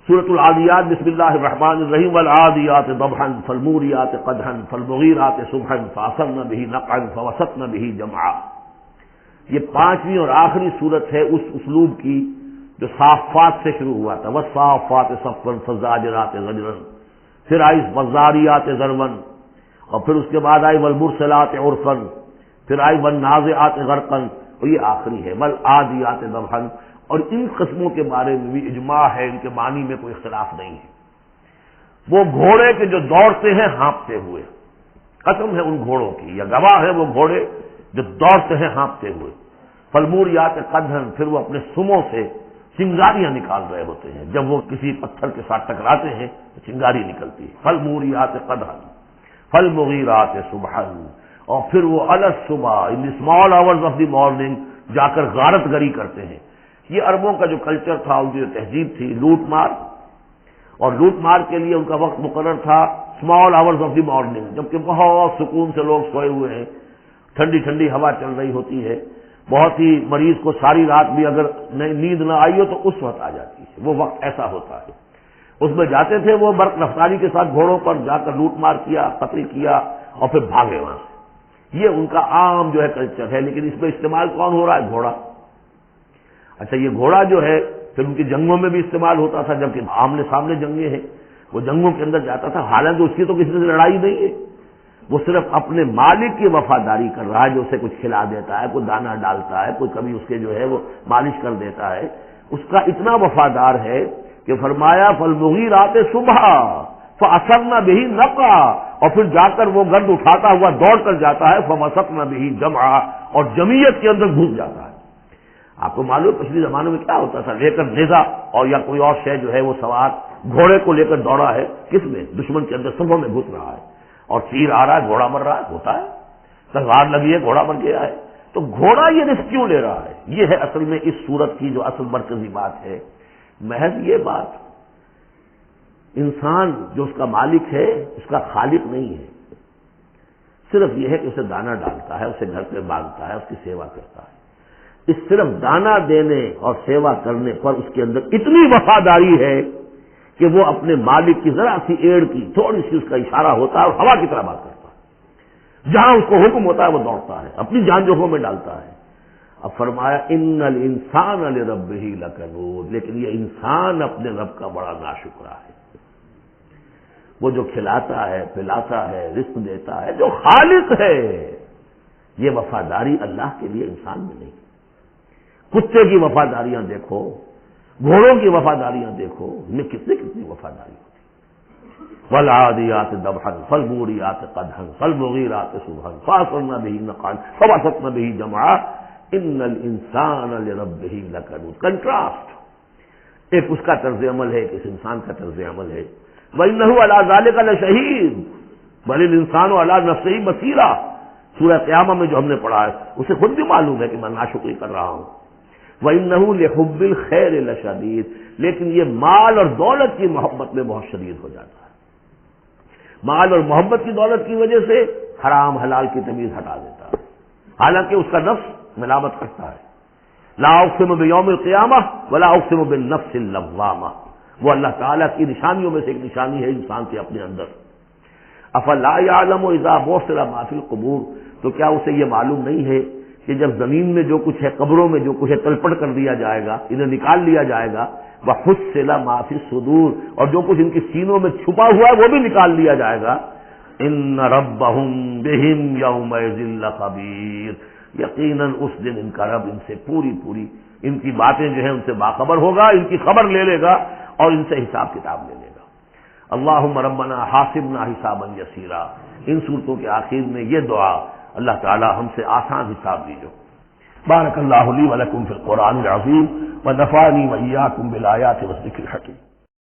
سورۃ العادیات بسم اللہ الرحمن الرحیم والعادیات ضبحا فالموریات قدحا فالمغیرات صبحا فاثرن به نقعا فوسطن به جمعا۔ یہ پانچویں اور آخری صورت ہے اس اسلوب کی جو صافات سے شروع ہوا تھا، والصافات صفا فالزاجرات زجرا، پھر آئی والذاریات ذروا، اور پھر اس کے بعد آئی والمرسلات عرفا، پھر آئی والنازعات غرقا، اور یہ آخری ہے والعادیات ضبحا۔ اور ان قسموں کے بارے میں بھی اجماع ہے، ان کے معنی میں کوئی اختلاف نہیں ہے۔ وہ گھوڑے کے جو دوڑتے ہیں ہانپتے ہوئے، قسم ہے ان گھوڑوں کی، یا گواہ ہے وہ گھوڑے جو دوڑتے ہیں ہانپتے ہوئے۔ فالموریات قدحا، پھر وہ اپنے سموں سے چنگاریاں نکال رہے ہوتے ہیں، جب وہ کسی پتھر کے ساتھ ٹکراتے ہیں تو چنگاری نکلتی ہے۔ فالموریات قدحا فالمغیرات صبحا، اور پھر وہ الصبح in small hours of the morning جا کر غارت گری کرتے ہیں۔ یہ عربوں کا جو کلچر تھا، ان کی جو تہذیب تھی، لوٹ مار، اور لوٹ مار کے لیے ان کا وقت مقرر تھا small hours of the morning, جبکہ بہت سکون سے لوگ سوئے ہوئے ہیں، ٹھنڈی ٹھنڈی ہوا چل رہی ہوتی ہے، بہت ہی مریض کو ساری رات بھی اگر نیند نہ آئی ہو تو اس وقت آ جاتی ہے، وہ وقت ایسا ہوتا ہے۔ اس میں جاتے تھے وہ برق رفتاری کے ساتھ گھوڑوں پر جا کر لوٹ مار کیا، قتل کیا، اور پھر بھاگے وہاں سے۔ یہ ان کا عام جو ہے کلچر ہے، لیکن اس میں استعمال کون ہو رہا ہے؟ گھوڑا۔ اچھا، یہ گھوڑا جو ہے پھر ان کی جنگوں میں بھی استعمال ہوتا تھا، جبکہ آمنے سامنے جنگیں ہیں، وہ جنگوں کے اندر جاتا تھا، حالانکہ اس کی تو کسی سے لڑائی نہیں ہے، وہ صرف اپنے مالک کی وفاداری کر رہا ہے، جو اسے کچھ کھلا دیتا ہے، کوئی دانہ ڈالتا ہے، کوئی کبھی اس کے جو ہے وہ مالش کر دیتا ہے، اس کا اتنا وفادار ہے کہ فرمایا فالمغیرات صبحا فاثرن به نقعا، اور پھر جا کر وہ گرد اٹھاتا ہوا دوڑ کر جاتا ہے، فوسطن به جمعا، اور جمعیت کے اندر گھس جاتا ہے۔ آپ کو معلوم پچھلے زمانے میں کیا ہوتا تھا، لے کر نیزہ اور یا کوئی اور شے جو ہے وہ سوار گھوڑے کو لے کر دوڑا ہے، کس میں؟ دشمن کے اندر صفوں میں گھس رہا ہے، اور تیر آ رہا ہے، گھوڑا مر رہا ہے، ہوتا ہے، تلوار لگی ہے، گھوڑا مر گیا ہے، تو گھوڑا یہ رسک کیوں لے رہا ہے؟ یہ ہے اصل میں اس صورت کی جو اصل مرکزی بات ہے، محض یہ بات، انسان جو اس کا مالک ہے اس کا خالق نہیں ہے، صرف یہ ہے کہ اسے دانہ ڈالتا ہے، اسے گھر پہ باندھتا ہے، اس کی سیوا کرتا ہے۔ اس صرف دانہ دینے اور سیوا کرنے پر اس کے اندر اتنی وفاداری ہے کہ وہ اپنے مالک کی ذرا سی ایڑ کی تھوڑی سی اس کا اشارہ ہوتا ہے اور ہوا کی طرح بات کرتا ہے، جہاں اس کو حکم ہوتا ہے وہ دوڑتا ہے، اپنی جان جوخم میں ڈالتا ہے۔ اب فرمایا ان الانسان لربہ لکنود، لیکن یہ انسان اپنے رب کا بڑا ناشکرا ہے۔ وہ جو کھلاتا ہے، پلاتا ہے، رزق دیتا ہے، جو خالق ہے، یہ وفاداری اللہ کے لیے انسان میں نہیں۔ کتے کی وفاداریاں دیکھو، گھوڑوں کی وفاداریاں دیکھو، ان میں کتنی وفاداری ہوتی ہے۔ والعادیات ضبحا فالموریات قدحا فالمغیرات صبحا فاثرن به نقعا فوسطن به جمعا ان الانسان لربہ لکنود۔ کنٹراسٹ، ایک اس کا طرز عمل ہے، ایک اس انسان کا طرز عمل ہے۔ وَإِنَّهُ عَلَى ذَلِكَ لَشَهِيدٌ بَلِ الْإِنسَانُ عَلَى نَفْسِهِ بَصِيرًا، سورہ قیامہ میں جو ہم نے پڑھا ہے اسے خود بھی معلوم ہے کہ میں ناشکری کر رہا ہوں۔ وَإِنَّهُ لِحُبِّ الْخَيْرِ لَشَدِيدٌ، لیکن یہ مال اور دولت کی محبت میں بہت شدید ہو جاتا ہے، مال اور محبت کی دولت کی وجہ سے حرام حلال کی تمیز ہٹا دیتا ہے، حالانکہ اس کا نفس ملامت کرتا ہے۔ لا اقسم بیوم القیامہ ولا اقسم بالنفس اللوامہ، وہ اللہ تعالیٰ کی نشانیوں میں سے ایک نشانی ہے انسان کے اپنے اندر۔ افلا یعلم اذا بعثر ما فی القبور، تو کیا اسے یہ معلوم نہیں ہے کہ جب زمین میں جو کچھ ہے، قبروں میں جو کچھ ہے، تلپٹ کر دیا جائے گا، انہیں نکال لیا جائے گا، وحصل ما فی الصدور، اور جو کچھ ان کی سینوں میں چھپا ہوا ہے وہ بھی نکال لیا جائے گا۔ ان ربہم بہم یومئذ لخبیر، یقیناً اس دن ان کا رب ان سے پوری ان کی باتیں جو ہیں ان سے باخبر ہوگا، ان کی خبر لے لے گا اور ان سے حساب کتاب لے لے گا۔ اللہم ربنا حاسبنا حسابا یسیرا، ان صورتوں کے آخر میں یہ دعا، اللہ تعالی ہم سے آسان حساب لیجو۔ بارک اللہ لی ولکم فی القرآن العظیم ونفعنی وإیاکم بالآیات والذکر الحکیم۔